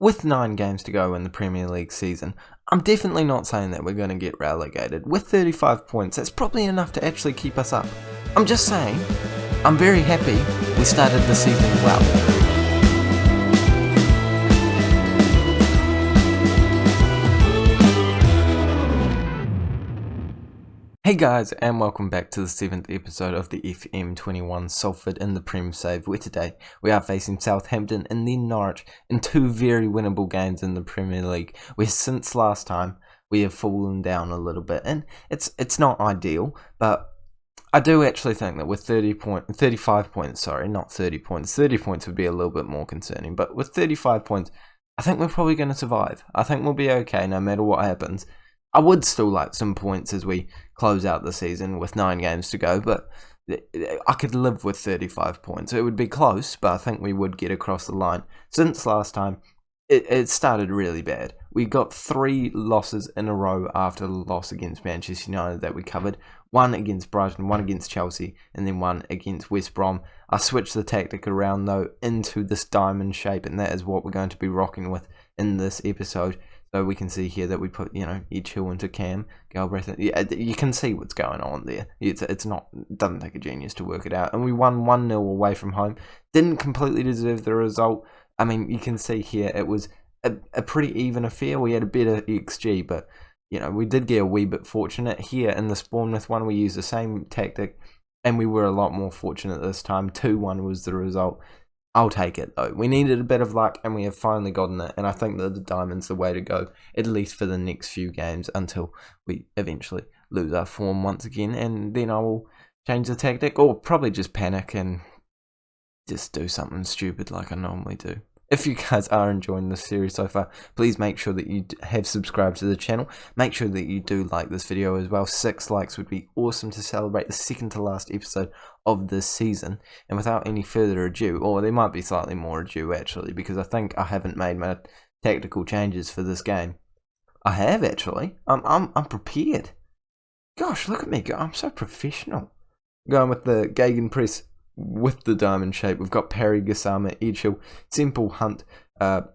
with 9 games to go in the Premier League season, I'm definitely not saying that we're going to get relegated. With 35 points, that's probably enough to actually keep us up. I'm just saying, I'm very happy we started the season well. Hey guys, and welcome back to the 7th episode of the FM21 Salford in the Prem Save, where today we are facing Southampton and then Norwich in 2 very winnable games in the Premier League, where since last time we have fallen down a little bit, and it's not ideal, but I do actually think that with 35 points, not 30 points, 30 points would be a little bit more concerning, but with 35 points, I think we're probably going to survive. I think we'll be okay no matter what happens. I would still like some points as we close out the season with 9 games to go, but I could live with 35 points. It would be close, but I think we would get across the line. Since last time, it started really bad. We got 3 losses in a row after the loss against Manchester United that we covered. 1 against Brighton, 1 against Chelsea, and then 1 against West Brom. I switched the tactic around, though, into this diamond shape, and that is what we're going to be rocking with in this episode. So we can see here that we put, Edge Hill into Cam, Galbraith. Yeah, you can see what's going on there. It doesn't take a genius to work it out. And we won 1-0 away from home. Didn't completely deserve the result. I mean, you can see here it was a pretty even affair. We had a better XG, but, we did get a wee bit fortunate. Here in the Bournemouth one, we used the same tactic, and we were a lot more fortunate this time. 2-1 was the result. I'll take it, though. We needed a bit of luck, and we have finally gotten it, and I think that the diamond's the way to go, at least for the next few games, until we eventually lose our form once again, and then I will change the tactic, or probably just panic and just do something stupid like I normally do. If you guys are enjoying this series so far, please make sure that you have subscribed to the channel. Make sure that you do like this video as well. 6 likes would be awesome to celebrate the second to last episode of this season. And without any further ado, or there might be slightly more ado actually, because I think I haven't made my tactical changes for this game. I have actually. I'm prepared. Gosh, look at me go. I'm so professional. Going with the Gegenpress with the diamond shape. We've got Parry, Gassama, Edgehill, Semple, Hunt, Marival,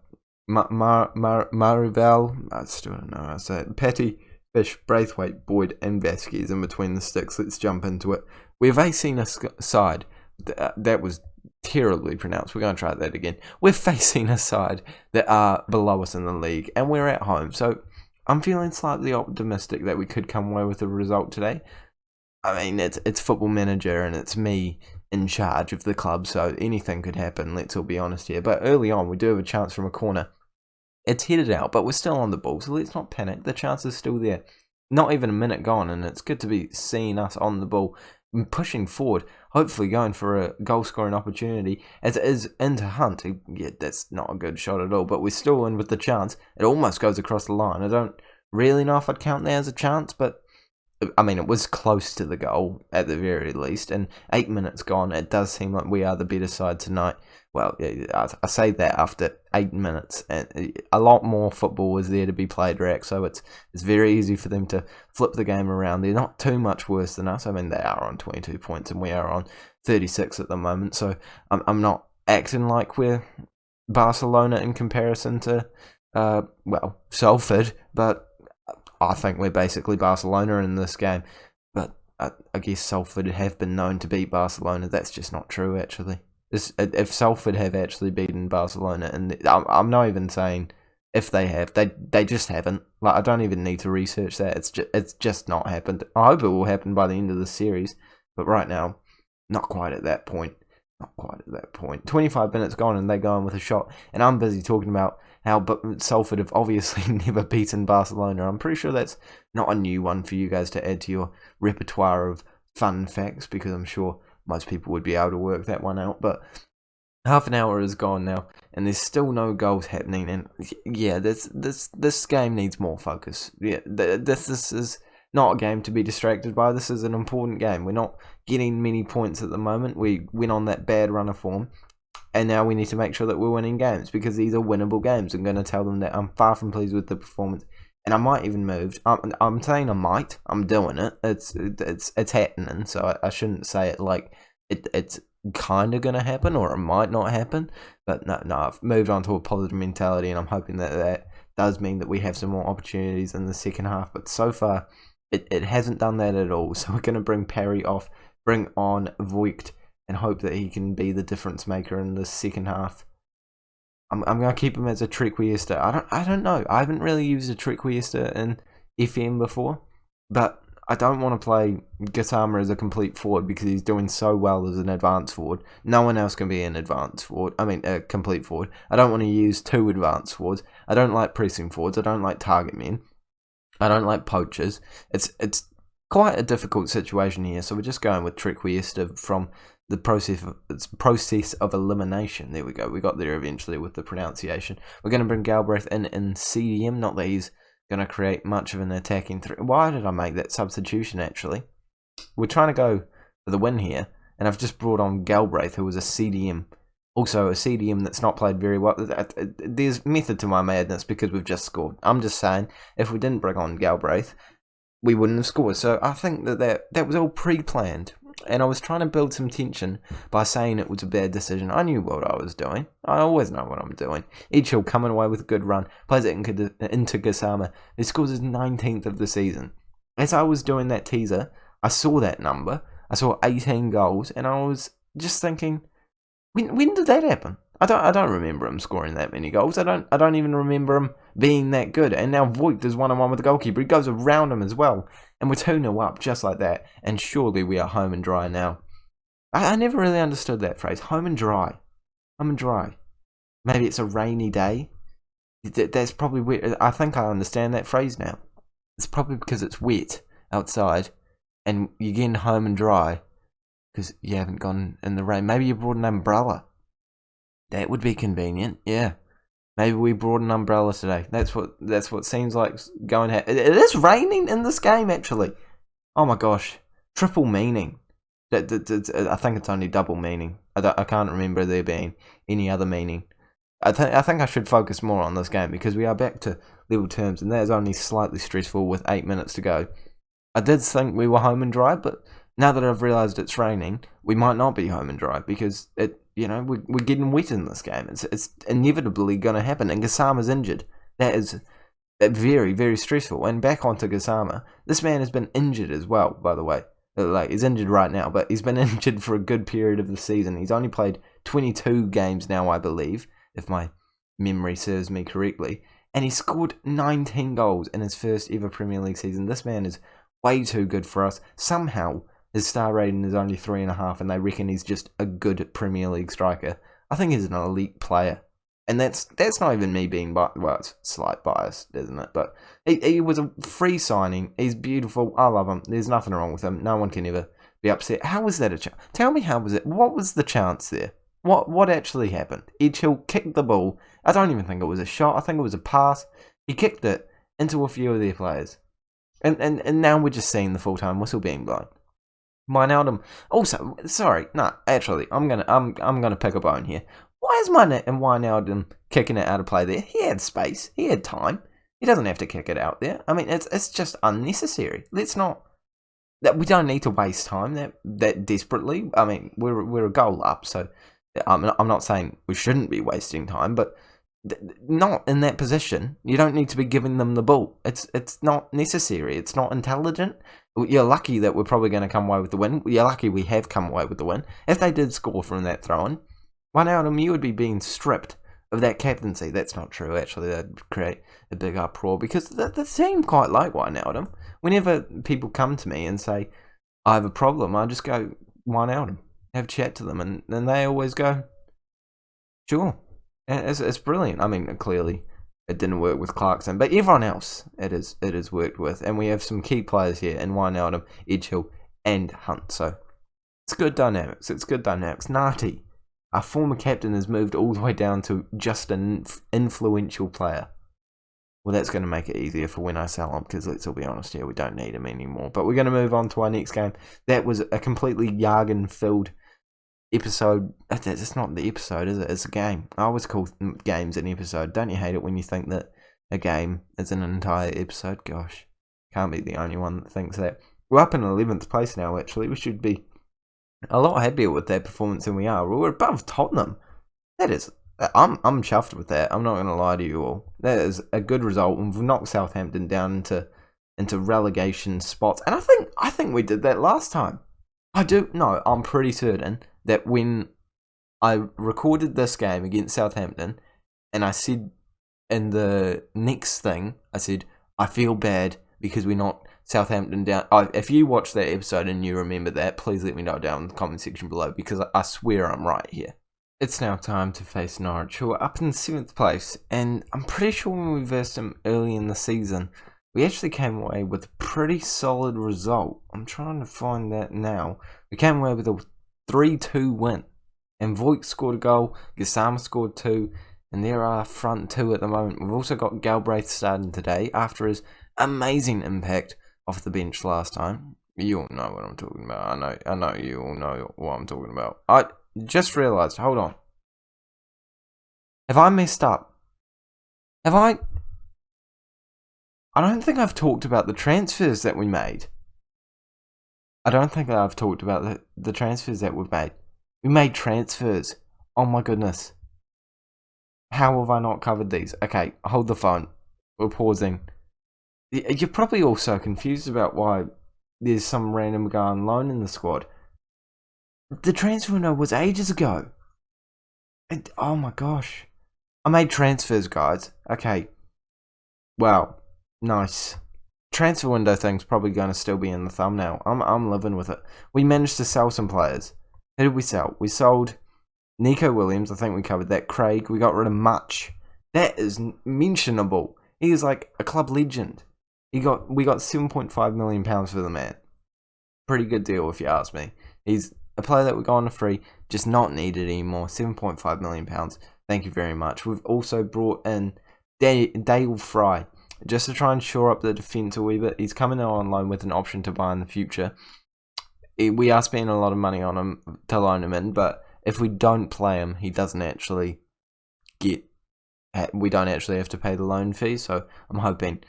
I still don't know how to say it, Patty, Fish, Braithwaite, Boyd, and Vasquez in between the sticks. Let's jump into it. We've facing a side, that was terribly pronounced, we're going to try that again. We're facing a side that are below us in the league, and we're at home, so I'm feeling slightly optimistic that we could come away with a result today. I mean, it's Football Manager, and it's me in charge of the club, so anything could happen, let's all be honest here. But early on, we do have a chance from a corner. It's headed out, but we're still on the ball, so let's not panic. The chance is still there. Not even a minute gone, and it's good to be seeing us on the ball, pushing forward, hopefully going for a goal-scoring opportunity, as it is into Hunt. Yeah, that's not a good shot at all, but we're still in with the chance. It almost goes across the line. I don't really know if I'd count that as a chance, but I mean, it was close to the goal, at the very least, and 8 minutes gone, it does seem like we are the better side tonight. Well, I say that after 8 minutes, and a lot more football is there to be played, Rack, so it's very easy for them to flip the game around. They're not too much worse than us. I mean, they are on 22 points, and we are on 36 at the moment, so I'm not acting like we're Barcelona in comparison to, Salford, but I think we're basically Barcelona in this game, but I guess Salford have been known to beat Barcelona. That's just not true, actually. If Salford have actually beaten Barcelona, and I'm not even saying if they have, they just haven't. Like, I don't even need to research that. It's just not happened. I hope it will happen by the end of the series, but right now, not quite at that point. Not quite at that point. 25 minutes gone and they go in with a shot, and I'm busy talking about how Salford have obviously never beaten Barcelona. I'm pretty sure that's not a new one for you guys to add to your repertoire of fun facts, because I'm sure most people would be able to work that one out. But half an hour is gone now, and there's still no goals happening. And yeah, this game needs more focus. Yeah, this is not a game to be distracted by. This is an important game. We're not getting many points at the moment. We went on that bad run of form, and now we need to make sure that we're winning games, because these are winnable games. I'm going to tell them that I'm far from pleased with the performance, and I might even move. I'm saying I might. I'm doing it. It's happening, so I shouldn't say it like it's kind of going to happen, or it might not happen. But no, I've moved on to a positive mentality, and I'm hoping that does mean that we have some more opportunities in the second half. But so far, it hasn't done that at all. So we're going to bring Parry off, bring on Voigt, and hope that he can be the difference maker in the second half. I'm going to keep him as a Trequartista. I don't know. I haven't really used a Trequartista in FM before, but I don't want to play Gassama as a complete forward because he's doing so well as an advanced forward. No one else can be an advanced forward. I mean, a complete forward. I don't want to use two advanced forwards. I don't like pressing forwards. I don't like target men. I don't like poachers. It's quite a difficult situation here. So we're just going with Trequartista from the process of elimination. There we go. We got there eventually with the pronunciation. We're going to bring Galbraith in CDM. Not that he's going to create much of an attacking threat. Why did I make that substitution, actually? We're trying to go for the win here, and I've just brought on Galbraith, who was a CDM. Also, a CDM that's not played very well. There's method to my madness because we've just scored. I'm just saying, if we didn't bring on Galbraith, we wouldn't have scored. So I think that was all pre-planned. And I was trying to build some tension by saying it was a bad decision. I knew what I was doing. I always know what I'm doing. Ichill coming away with a good run. Plays it into Gassama. He scores his 19th of the season. As I was doing that teaser, I saw that number. I saw 18 goals. And I was just thinking, when did that happen? I don't remember him scoring that many goals. I don't even remember him being that good. And now Voigt is 1-on-1 with the goalkeeper. He goes around him as well. And we're 2-0 up just like that. And surely we are home and dry now. I never really understood that phrase. Home and dry. Home and dry. Maybe it's a rainy day. That's probably weird. I think I understand that phrase now. It's probably because it's wet outside. And you're getting home and dry because you haven't gone in the rain. Maybe you brought an umbrella. That would be convenient, yeah. Maybe we brought an umbrella today. That's what seems like going. It is raining in this game, actually. Oh my gosh, triple meaning. I think it's only double meaning. I can't remember there being any other meaning. I think I should focus more on this game because we are back to level terms, and that is only slightly stressful with 8 minutes to go. I did think we were home and dry, but now that I've realised it's raining, we might not be home and dry because we're getting wet in this game. It's inevitably going to happen. And Gassama's injured. That is very, very stressful. And back onto Gassama. This man has been injured as well, by the way. Like, he's injured right now, but he's been injured for a good period of the season. He's only played 22 games now, I believe, if my memory serves me correctly. And he scored 19 goals in his first ever Premier League season. This man is way too good for us. Somehow, his star rating is only 3.5, and they reckon he's just a good Premier League striker. I think he's an elite player. And that's not even me being biased. Well, it's slight bias, isn't it? But he was a free signing. He's beautiful. I love him. There's nothing wrong with him. No one can ever be upset. How was that a chance? Tell me, how was it? What was the chance there? What actually happened? Edgehill kicked the ball. I don't even think it was a shot. I think it was a pass. He kicked it into a few of their players. And now we're just seeing the full-time whistle being blown. Wijnaldum. Also, sorry, no, actually, I'm gonna pick a bone here. Why is Wijnaldum kicking it out of play there? He had space. He had time. He doesn't have to kick it out there. I mean, it's just unnecessary. Let's not. We don't need to waste time that desperately. I mean, we're a goal up, so I'm not saying we shouldn't be wasting time, but not in that position. You don't need to be giving them the ball. It's not necessary. It's not intelligent. You're lucky that we're probably going to come away with the win. You're lucky we have come away with the win. If they did score from that throw-in, Wijnaldum, you would be being stripped of that captaincy. That's not true, actually. That'd create a big uproar because the team quite like Wijnaldum. Whenever people come to me and say, I have a problem, I just go, Wijnaldum, have a chat to them. And they always go, sure. And it's brilliant. I mean, clearly it didn't work with Clarkson, but everyone else it has worked with. And we have some key players here in Wijnaldum, Edgehill, and Hunt. So it's good dynamics. Nati, our former captain, has moved all the way down to just an influential player. Well, that's going to make it easier for when I sell him, because let's all be honest here, we don't need him anymore. But we're going to move on to our next game. That was a completely jargon-filled episode. It's not the episode, is it? It's a game. I always call games an episode. Don't you hate it when you think that a game is an entire episode? Gosh, can't be the only one that thinks that. We're up in 11th place now, actually. We should be a lot happier with their performance than we are. We're above Tottenham. That is, I'm chuffed with that. I'm not going to lie to you all. That is a good result. We've knocked Southampton down into relegation spots, and I think we did that last time. I'm pretty certain that when I recorded this game against Southampton, and I said in the next thing, I said, I feel bad because we knocked Southampton down. If you watch that episode and you remember that, please let me know down in the comment section below, because I swear I'm right here. It's now time to face Norwich, who are up in 7th place, and I'm pretty sure when we versed them early in the season, we actually came away with a pretty solid result. I'm trying to find that now. We came away with a 3-2 win, and Voigt scored a goal, Gassama scored 2, and there are front 2 at the moment. We've also got Galbraith starting today after his amazing impact off the bench last time. You all know what I'm talking about. I know you all know what I'm talking about. I just realised, hold on. Have I messed up? I don't think I've talked about the transfers that we made. I don't think I've talked about the transfers that we've made. We made transfers. Oh my goodness. How have I not covered these? Okay, hold the phone. We're pausing. You're probably also confused about why there's some random guy on loan in the squad. The transfer window was ages ago. Oh my gosh. I made transfers, guys. Okay. Wow. Nice. Transfer window thing's probably going to still be in the thumbnail. I'm living with it. We managed to sell some players. Who did we sell? We sold Nico Williams. I think we covered that. Craig. We got rid of Much. That is mentionable. He is like a club legend. We got £7.5 million for the man. Pretty good deal if you ask me. He's a player that we got on a free, just not needed anymore. £7.5 million. Thank you very much. We've also brought in Dale Fry, just to try and shore up the defence a wee bit. He's coming out on loan with an option to buy in the future. We are spending a lot of money on him to loan him in, but if we don't play him, he doesn't actually we don't actually have to pay the loan fee, so I'm hoping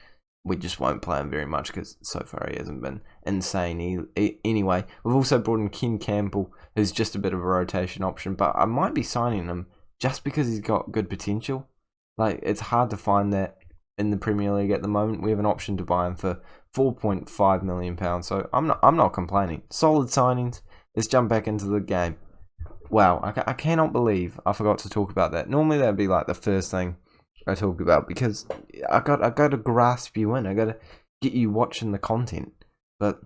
we just won't play him very much, because so far he hasn't been insane. Anyway, we've also brought in Ken Campbell, who's just a bit of a rotation option, but I might be signing him just because he's got good potential. Like, it's hard to find that in the Premier League at the moment. We have an option to buy him for £4.5 million, so I'm not complaining. Solid signings. Let's jump back into the game. Wow, I cannot believe I forgot to talk about that. Normally that'd be like the first thing I talk about, because I got to grasp you in. I got to get you watching the content, but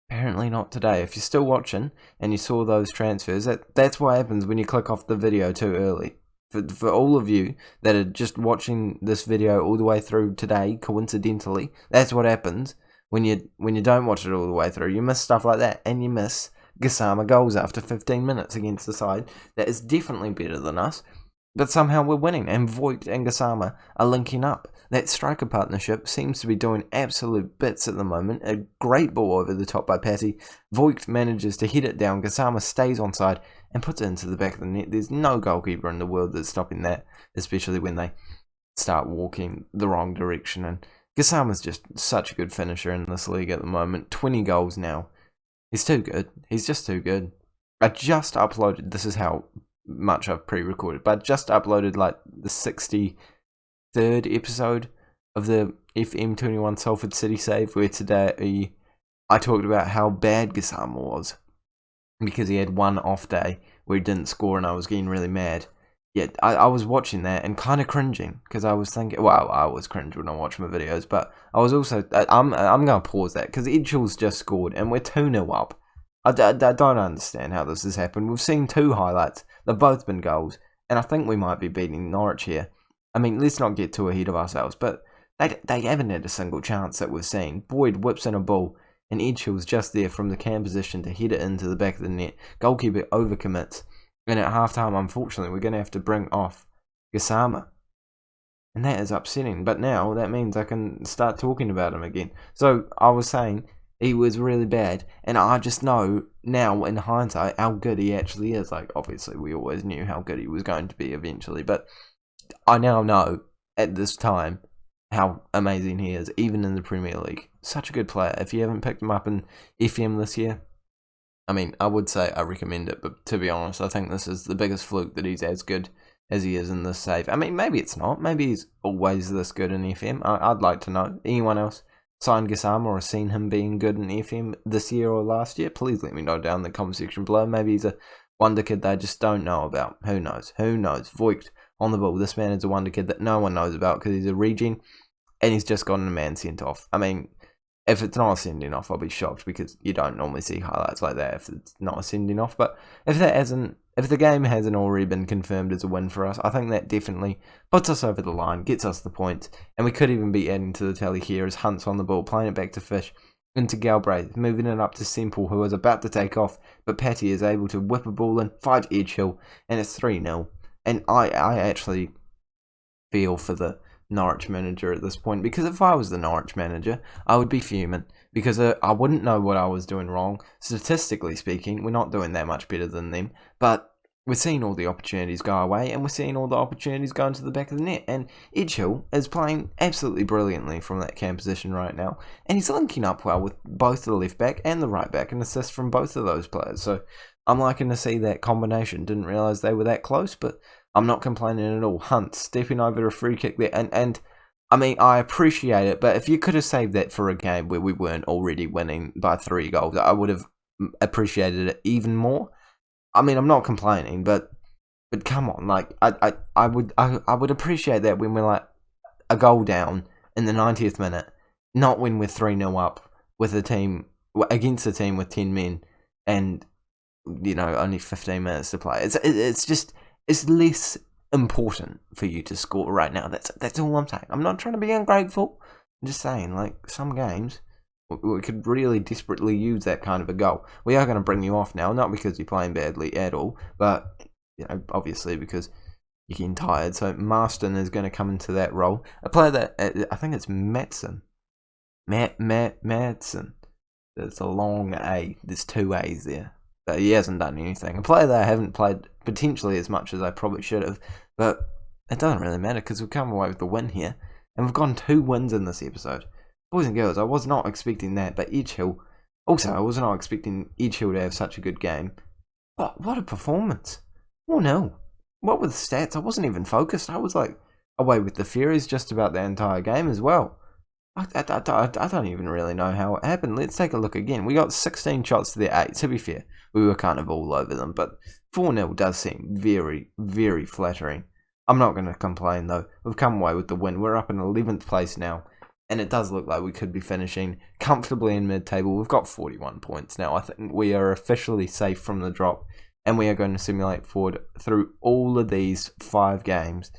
apparently not today. If you're still watching and you saw those transfers, that's what happens when you click off the video too early. For all of you that are just watching this video all the way through today, coincidentally, that's what happens when you don't watch it all the way through. You miss stuff like that, and you miss Gassama goals after 15 minutes against the side that is definitely better than us, but somehow we're winning, and Voigt and Gassama are linking up. That striker partnership seems to be doing absolute bits at the moment. A great ball over the top by Patty. Voigt manages to hit it down. Gassama stays onside and puts it into the back of the net. There's no goalkeeper in the world that's stopping that, especially when they start walking the wrong direction. And Gassama's just such a good finisher in this league at the moment. 20 goals now. He's too good. He's just too good. I just uploaded, this is how much I've pre-recorded, but I just uploaded like the 63rd episode of the FM21 Salford City save, where today I talked about how bad Gassama was because he had one off day where he didn't score, and I was getting really mad. Yet I was watching that and kind of cringing, because I was thinking, well, I always cringe when I watch my videos, but I was also, I'm going to pause that, because Edgell's just scored and we're 2-0 up. I don't understand how this has happened. We've seen 2 highlights. They've both been goals, and I think we might be beating Norwich here. I mean, let's not get too ahead of ourselves, but they haven't had a single chance that we've seen. Boyd whips in a ball, and Edgell's just there from the cam position to head it into the back of the net. Goalkeeper overcommits. And at halftime, unfortunately, we're going to have to bring off Gassama. And that is upsetting. But now, that means I can start talking about him again. So, I was saying, he was really bad. And I just know, now, in hindsight, how good he actually is. Like, obviously, we always knew how good he was going to be eventually. But I now know, at this time, how amazing he is, even in the Premier League. Such a good player. If you haven't picked him up in FM this year, I mean, I would say I recommend it, but to be honest, I think this is the biggest fluke that he's as good as he is in this save. I mean, maybe it's not. Maybe he's always this good in FM. I'd like to know. Anyone else signed Gassama or seen him being good in FM this year or last year? Please let me know down in the comment section below. Maybe he's a wonder kid they just don't know about. Who knows? Who knows? Voigt on the ball. This man is a wonder kid that no one knows about because he's a regen and he's just gotten a man sent off. I mean, if it's not a sending off, I'll be shocked because you don't normally see highlights like that if it's not a sending off. But if the game hasn't already been confirmed as a win for us, I think that definitely puts us over the line, gets us the points, and we could even be adding to the tally here as Hunt's on the ball, playing it back to Fish, into Galbraith, moving it up to Semple, who is about to take off, but Patty is able to whip a ball in, 5 Edgehill, and it's 3-0. And I actually feel for the Norwich manager at this point, because if I was the Norwich manager, I would be fuming, because I wouldn't know what I was doing wrong. Statistically speaking, we're not doing that much better than them, but we're seeing all the opportunities go away, and we're seeing all the opportunities go into the back of the net, and Edgehill is playing absolutely brilliantly from that cam position right now, and he's linking up well with both the left back and the right back, and assists from both of those players, so I'm liking to see that combination. Didn't realise they were that close, but I'm not complaining at all. Hunt stepping over a free kick there, and I mean, I appreciate it, but if you could have saved that for a game where we weren't already winning by 3 goals, I would have appreciated it even more. I mean, I'm not complaining, but come on, like I would appreciate that when we're like a goal down in the 90th minute, not when we're 3-0 up with a team against a team with 10 men and only 15 minutes to play. It's just. It's less important for you to score right now. That's all I'm saying. I'm not trying to be ungrateful. I'm just saying, like, some games, we could really desperately use that kind of a goal. We are going to bring you off now, not because you're playing badly at all, but, obviously because you're getting tired. So Marston is going to come into that role. A player that, I think it's Matson. Matson. There's a long A. There's 2 A's there. He hasn't done anything. A player that I haven't played potentially as much as I probably should have, but it doesn't really matter because we've come away with the win here, and we've gotten 2 wins in this episode. Boys and girls, I was not expecting that, but Edgehill, also I was not expecting Edgehill to have such a good game. What a performance. Oh no. What were the stats? I wasn't even focused. I was like away with the Furies just about the entire game as well. I don't even really know how it happened. Let's take a look again. We got 16 shots to their 8. To be fair, we were kind of all over them, but 4-0 does seem very, very flattering. I'm not going to complain though. We've come away with the win. We're up in 11th place now, and it does look like we could be finishing comfortably in mid-table. We've got 41 points now. I think we are officially safe from the drop, and we are going to simulate forward through all of these 5 games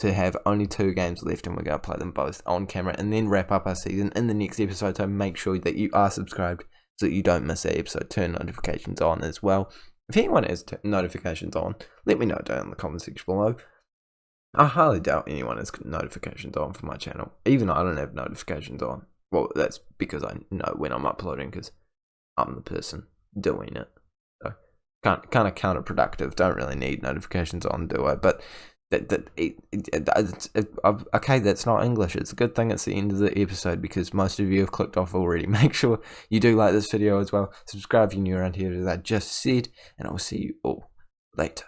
to have only 2 games left, and we're going to play them both on camera and then wrap up our season in the next episode. So make sure that you are subscribed so that you don't miss that episode. Turn notifications on as well. If anyone has notifications on, let me know down in the comment section below. I highly doubt anyone has notifications on for my channel. Even I don't have notifications on. Well, that's because I know when I'm uploading because I'm the person doing it. So kind of counterproductive. Don't really need notifications on, do I? But okay, that's not English. It's a good thing it's the end of the episode because most of you have clicked off already. Make sure you do like this video as well. Subscribe if you're new around here, as I just said, and I will see you all later.